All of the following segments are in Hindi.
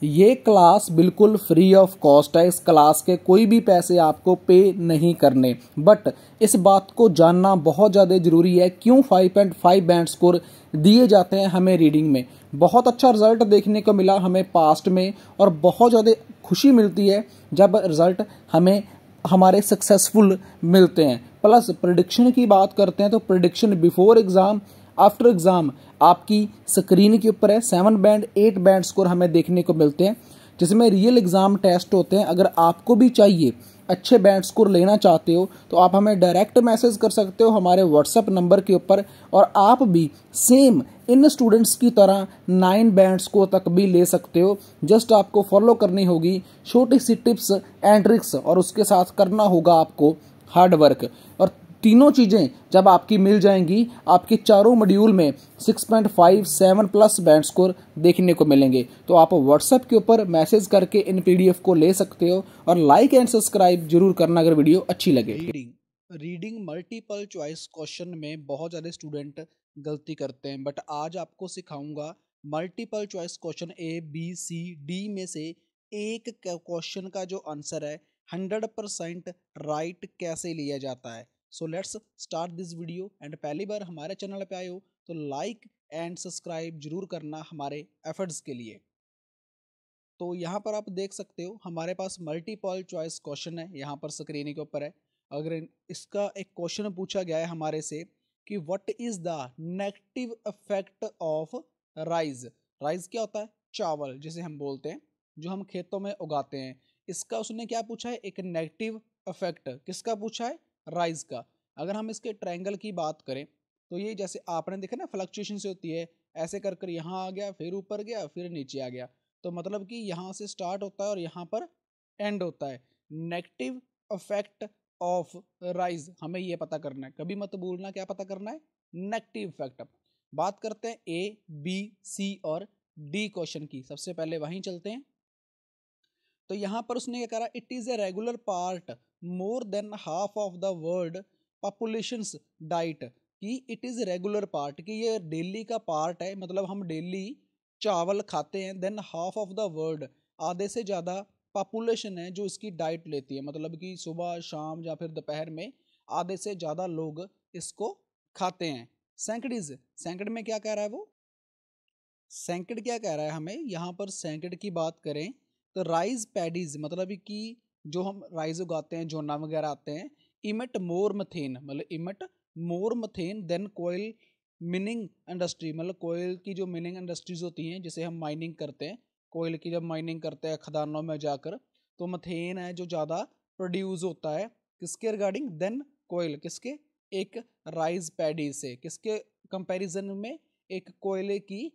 ये क्लास बिल्कुल फ्री ऑफ कॉस्ट है। इस क्लास के कोई भी पैसे आपको पे नहीं करने। बट इस बात को जानना बहुत ज़्यादा ज़रूरी है, क्यों 5.5 बैंड स्कोर दिए जाते हैं हमें रीडिंग में। बहुत अच्छा रिजल्ट देखने को मिला हमें पास्ट में, और बहुत ज़्यादा खुशी मिलती है जब रिजल्ट हमें हमारे सक्सेसफुल मिलते हैं। प्लस प्रिडिक्शन की बात करते हैं तो prediction before exam, after exam आपकी स्क्रीन के ऊपर है। 7 बैंड 8 बैंड स्कोर हमें देखने को मिलते हैं, जिसमें रियल एग्ज़ाम टेस्ट होते हैं। अगर आपको भी चाहिए, अच्छे बैंड स्कोर लेना चाहते हो, तो आप हमें डायरेक्ट मैसेज कर सकते हो हमारे व्हाट्सएप नंबर के ऊपर, और आप भी सेम इन स्टूडेंट्स की तरह 9 बैंड स्कोर तक भी ले सकते हो। जस्ट आपको फॉलो करनी होगी छोटी सी टिप्स एंड ट्रिक्स, और उसके साथ करना होगा आपको हार्ड वर्क। और तीनों चीज़ें जब आपकी मिल जाएंगी, आपके चारों मॉड्यूल में 6.5 7 प्लस बैंड स्कोर देखने को मिलेंगे। तो आप व्हाट्सएप के ऊपर मैसेज करके इन पीडीएफ को ले सकते हो, और लाइक एंड सब्सक्राइब जरूर करना अगर वीडियो अच्छी लगे। रीडिंग मल्टीपल चॉइस क्वेश्चन में बहुत ज़्यादा स्टूडेंट गलती करते हैं, बट आज आपको सिखाऊंगा multiple choice question A B C D में से एक क्वेश्चन का जो आंसर है 100% राइट कैसे लिया जाता है। So let's start this video. And पहली बार हमारे चैनल पे आए हो तो लाइक एंड सब्सक्राइब जरूर करना हमारे एफर्ट्स के लिए। तो यहाँ पर आप देख सकते हो हमारे पास मल्टीपल चॉइस क्वेश्चन है, यहाँ पर स्क्रीन के ऊपर है। अगर इसका एक क्वेश्चन पूछा गया है हमारे से कि what is the negative effect of rice. Rice क्या होता है? चावल जिसे हम बोलते हैं, जो हम खेतों में उगाते हैं। इसका उसने क्या पूछा है? एक नेगेटिव इफेक्ट। किसका पूछा है? राइस का। अगर हम इसके ट्रायंगल की बात करें तो ये जैसे आपने देखा ना, फ्लक्चुएशन से होती है, ऐसे कर कर यहाँ आ गया, फिर ऊपर गया, फिर नीचे आ गया। तो मतलब कि यहाँ से स्टार्ट होता है और यहाँ पर एंड होता है। नेगेटिव इफेक्ट ऑफ राइज हमें ये पता करना है, कभी मत भूलना क्या पता करना है? Negative effect. बात करते हैं ए बी सी और डी क्वेश्चन की। सबसे पहले वहीं चलते हैं। तो यहाँ पर उसने क्या करा? It is a regular part more than half of the world populations diet. कि इट इज रेगुलर पार्ट, कि ये डेली का पार्ट है, मतलब हम डेली चावल खाते हैं। Than half of the world, आधे से ज़्यादा पॉपुलेशन है जो इसकी डाइट लेती है, मतलब कि सुबह शाम या फिर दोपहर में आधे से ज़्यादा लोग इसको खाते हैं। सैंकड़ीज, सैंकड़ में क्या कह रहा है वो? सैंकड़ क्या कह रहा है हमें यहाँ पर? सैंकड़ की बात करें तो राइस पैडीज, मतलब कि जो हम राइस उगाते हैं, जोना वगैरह आते हैं, इमिट मोर मथेन, मतलब इमिट मोर मथेन देन कोयल मिनिंग इंडस्ट्री। मतलब कोयल की जो मिनिंग इंडस्ट्रीज होती हैं, जिसे हम माइनिंग करते हैं, कोयल की जब माइनिंग करते हैं खदानों में जाकर, तो मथेन है जो ज़्यादा प्रोड्यूस होता है। किसके रिगार्डिंग? देन कोयल, किसके? एक राइस पैडी से। किसके कंपैरिजन में? एक कोयले की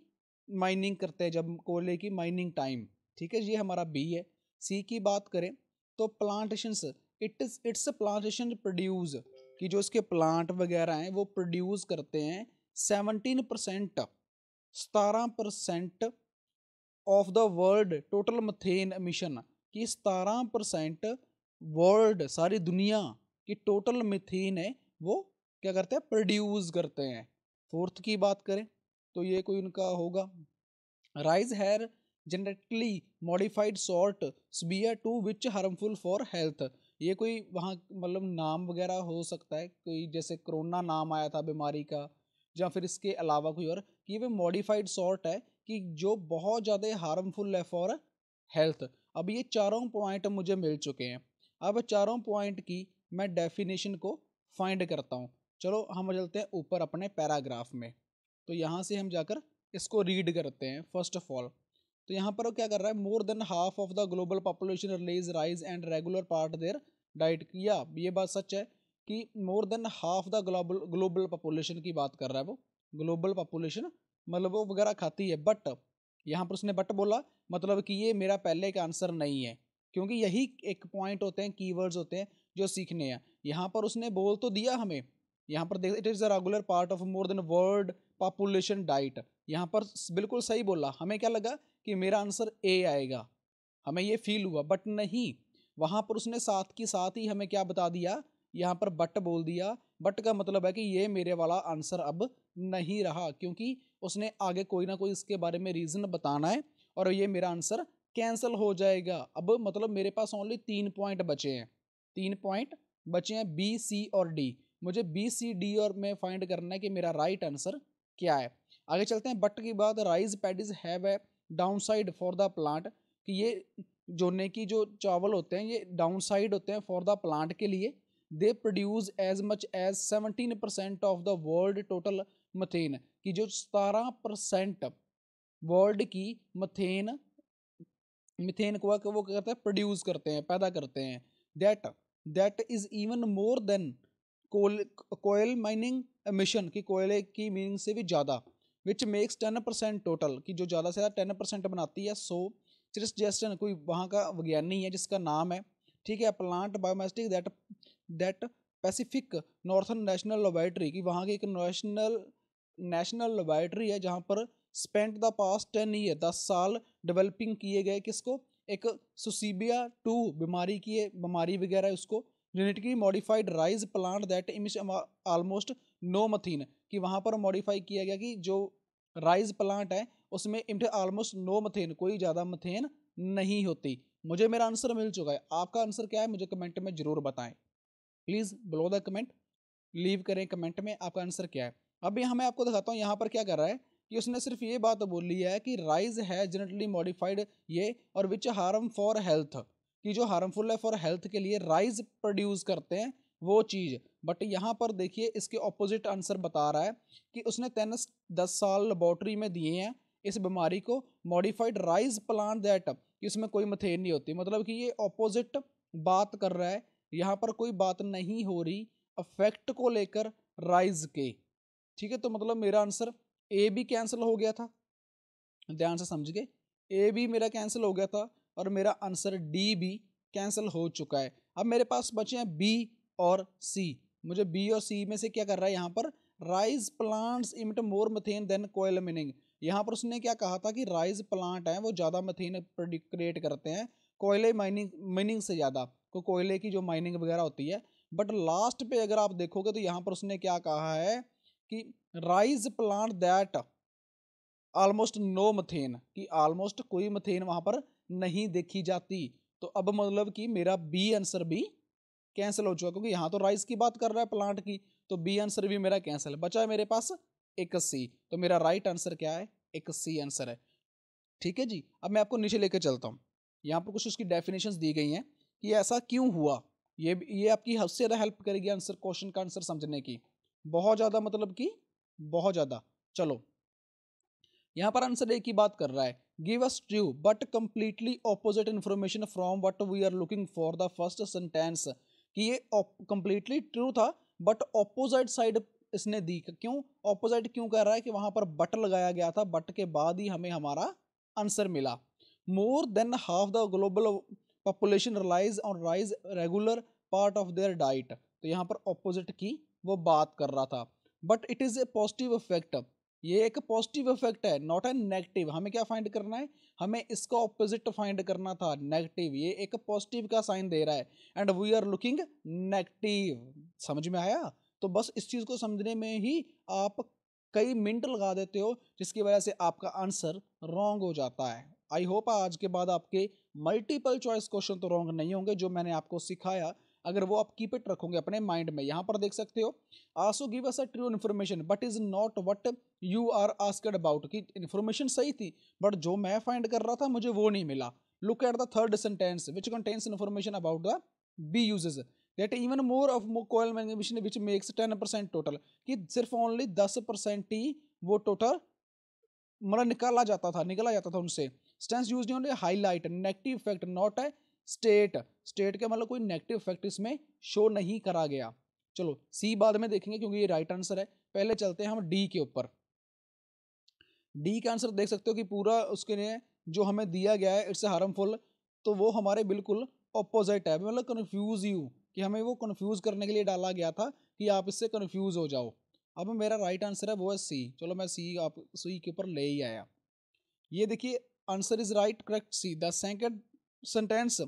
माइनिंग करते हैं, जब कोयले की माइनिंग टाइम। ठीक है, ये हमारा बी है। सी की बात करें तो प्लांटेशंस, इट्स प्लांटेशन प्रोड्यूस, कि जो इसके प्लांट वगैरह हैं वो प्रोड्यूस करते हैं 17%, 17% of the world total methane emission. कि 17% वर्ल्ड, सारी दुनिया की टोटल मिथेन है वो क्या करते हैं? प्रोड्यूस करते हैं। फोर्थ की बात करें तो ये कोई उनका होगा, rice here genetically modified salt स्बियर to which harmful for health. ये कोई वहाँ मतलब नाम वगैरह हो सकता है, कोई जैसे कोरोना नाम आया था बीमारी का, या फिर इसके अलावा कोई और, कि ये मॉडिफाइड सॉल्ट है कि जो बहुत ज़्यादा हार्मफुल है फॉर हेल्थ। अब ये चारों पॉइंट मुझे मिल चुके हैं। अब चारों पॉइंट की मैं डेफिनेशन को फाइंड करता हूँ। चलो हम चलते हैं ऊपर अपने पैराग्राफ में। तो यहाँ से हम जाकर इसको रीड करते हैं। फर्स्ट ऑफ ऑल तो यहाँ पर वो क्या कर रहा है? मोर than half of the global population release rise and regular part their diet. किया, ये बात सच है कि मोर than half the global population की बात कर रहा है वो। ग्लोबल पॉपुलेशन मतलब वो वगैरह खाती है। बट यहाँ पर उसने बट बोला, मतलब कि ये मेरा पहले का आंसर नहीं है, क्योंकि यही एक पॉइंट होते हैं, कीवर्ड्स होते हैं जो सीखने हैं। यहाँ पर उसने बोल तो दिया हमें, यहाँ पर देख, it is a regular part of more than world population diet. यहाँ पर बिल्कुल सही बोला। हमें क्या लगा कि मेरा आंसर ए आएगा, हमें ये फील हुआ, बट नहीं। वहाँ पर उसने साथ की साथ ही हमें क्या बता दिया? यहाँ पर बट बोल दिया। बट का मतलब है कि ये मेरे वाला आंसर अब नहीं रहा, क्योंकि उसने आगे कोई ना कोई इसके बारे में रीज़न बताना है, और ये मेरा आंसर कैंसिल हो जाएगा। अब मतलब मेरे पास ओनली 3 पॉइंट बचे हैं, 3 पॉइंट बचे हैं बी, सी और डी। मुझे बी, सी, डी और में फाइंड करना है कि मेरा राइट आंसर क्या है। आगे चलते हैं। बट की बात, rice paddies have a down side for the plant, कि ये जोने की जो चावल होते हैं ये डाउन साइड होते हैं फॉर द प्लांट के लिए। They produce as much as 17% of the world total methane, कि जो 17% वर्ल्ड की मथेन मिथेन को वो क्या करते हैं, प्रोड्यूस करते हैं, पैदा करते हैं। That that is even more than coal mining emission, की कोयले की मीनिंग से भी ज़्यादा। विच मेक्स 10% टोटल, की जो ज़्यादा से ज़्यादा 10% बनाती है। सो चिरिस कोई वहाँ का विज्ञानी है जिसका नाम है, ठीक है, प्लांट बायोमेस्टिक that that Pacific northern national laboratory, की वहाँ की एक नेशनल लेबोरेटरी है जहाँ पर स्पेंट द पास्ट 10 ईयर, 10 साल डेवलपिंग किए गए किसको, एक सुसीबिया 2 बीमारी की है, बीमारी वगैरह है उसको, genetically modified rice plant that emit almost no methane, कि वहाँ पर मॉडिफाई किया गया कि जो राइस प्लांट है उसमें इमिट ऑलमोस्ट नो मथेन, कोई ज़्यादा मथेन नहीं होती। मुझे मेरा आंसर मिल चुका है, आपका आंसर क्या है मुझे कमेंट में जरूर बताएं। Please below the comment, leave करें कमेंट में आपका आंसर क्या है। अब यहाँ मैं आपको दिखाता हूँ यहाँ पर क्या कर रहा है, कि उसने सिर्फ ये बात बोली है कि राइस है जेनेटिकली मॉडिफाइड ये, और विच हार्म फॉर हेल्थ, कि जो हार्मफुल है फॉर हेल्थ के लिए राइस प्रोड्यूस करते हैं वो चीज़। बट यहाँ पर देखिए इसके ऑपोजिट आंसर बता रहा है कि उसने 10 साल लेबोरेटरी में दिए हैं इस बीमारी को, मॉडिफाइड राइस प्लांट दैट, कि इसमें कोई मथेन नहीं होती, मतलब कि ये ऑपोजिट बात कर रहा है। यहाँ पर कोई बात नहीं हो रही अफेक्ट को लेकर राइज के, ठीक है। तो मतलब मेरा आंसर ए भी कैंसिल हो गया था, ध्यान से समझ गए, ए भी मेरा कैंसिल हो गया था और मेरा आंसर डी भी कैंसिल हो चुका है। अब मेरे पास बचे हैं बी और सी। मुझे बी और सी में से क्या कर रहा है यहाँ पर, राइस प्लांट्स इमिट मोर मथेन देन कोयल मीनिंग, यहाँ पर उसने क्या कहा था कि राइस प्लांट हैं वो ज़्यादा मथेन क्रिएट करते हैं कोयले माइनिंग मीनिंग से ज़्यादा, को कोयले की जो माइनिंग वगैरह होती है। बट लास्ट पे अगर आप देखोगे तो यहाँ पर उसने क्या कहा है कि rice plant that almost no methane, कि ऑलमोस्ट कोई मथेन वहां पर नहीं देखी जाती। तो अब मतलब कि मेरा बी आंसर भी कैंसिल हो चुका, क्योंकि यहाँ तो राइस की बात कर रहा है प्लांट की, तो बी आंसर भी मेरा कैंसिल। बचा है मेरे पास एक सी, तो मेरा राइट आंसर क्या है, एक सी आंसर है। ठीक है जी। अब मैं आपको नीचे लेकर चलता हूँ, यहाँ पर कुछ उसकी डेफिनेशंस दी गई हैं कि ऐसा क्यों हुआ। ये आपकी हद से ज़्यादा हेल्प करेगी आंसर, क्वेश्चन का आंसर समझने की, बहुत ज़्यादा, मतलब कि बहुत ज़्यादा। चलो यहाँ पर आंसर एक ही बात कर रहा है, give us true but completely opposite information from what we are looking for the first sentence, कि ये कंप्लीटली ट्रू था बट ऑपोजिट साइड इसने दी। क्यों ऑपोजिट क्यों कह रहा है, कि वहां पर बट लगाया गया था, बट के बाद ही हमें हमारा आंसर मिला। More than half the global population relies on rice regular part of their diet, तो यहाँ पर ऑपोजिट की वो बात कर रहा था। But it is a positive effect, ये एक पॉजिटिव इफेक्ट है, नॉट ए नेगेटिव। हमें क्या फाइंड करना है, हमें इसका ऑपोजिट फाइंड करना था, नेगेटिव। ये एक पॉजिटिव का साइन दे रहा है and we are looking negative. समझ में आया। तो बस इस चीज को समझने में ही आप कई मिनट लगा देते हो, जिसकी वजह से आपका आंसर रॉन्ग हो जाता है। आई होप आज के बाद आपके मल्टीपल चॉइस क्वेश्चन तो रॉन्ग नहीं होंगे, जो मैंने आपको सिखाया अगर वो आप कीप इट रखोगे अपने माइंड में। यहाँ पर देख सकते हो, also give us a true information but is not what you are asked about, कि इन्फॉर्मेशन सही थी बट जो मैं फाइंड कर रहा था मुझे वो नहीं मिला। Look at the third sentence which contains information about the bee uses that even more of coal magnification which makes 10% total, कि सिर्फ ओनली 10% ही वो टोटल मतलब निकला जाता था उनसे। स्टेंस use only highlight negative effect not a state के मतलब कोई नेगेटिव इफेक्ट इसमें शो नहीं करा गया। चलो सी बाद में देखेंगे क्योंकि ये राइट आंसर है। पहले चलते हैं हम डी के ऊपर। डी का आंसर देख सकते हो कि पूरा उसके लिए जो हमें दिया गया है इट्स हार्मफुल, तो वो हमारे बिल्कुल ऑपोजिट है, मतलब कन्फ्यूज यू, कि हमें वो कन्फ्यूज करने के लिए डाला गया था कि आप इससे कन्फ्यूज हो जाओ। अब मेरा राइट आंसर है वो है सी। चलो मैं सी के ऊपर ले ही आया। ये देखिए answer is right correct C. The second sentence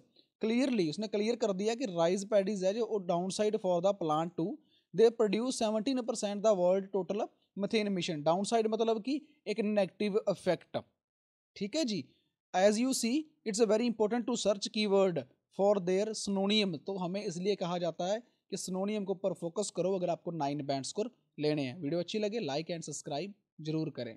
clearly उसने क्लियर कर दिया कि राइस पैडीज है जो down side for the plant to they produce 17% the world total methane mission. Down side मतलब कि एक नेगेटिव इफेक्ट, ठीक है जी। As you see it's very important to search keyword for their synonym. तो हमें इसलिए कहा जाता है कि सिनोनियम के ऊपर फोकस करो अगर आपको 9 बैंड स्कोर लेने हैं। वीडियो अच्छी लगे लाइक एंड सब्सक्राइब जरूर करें।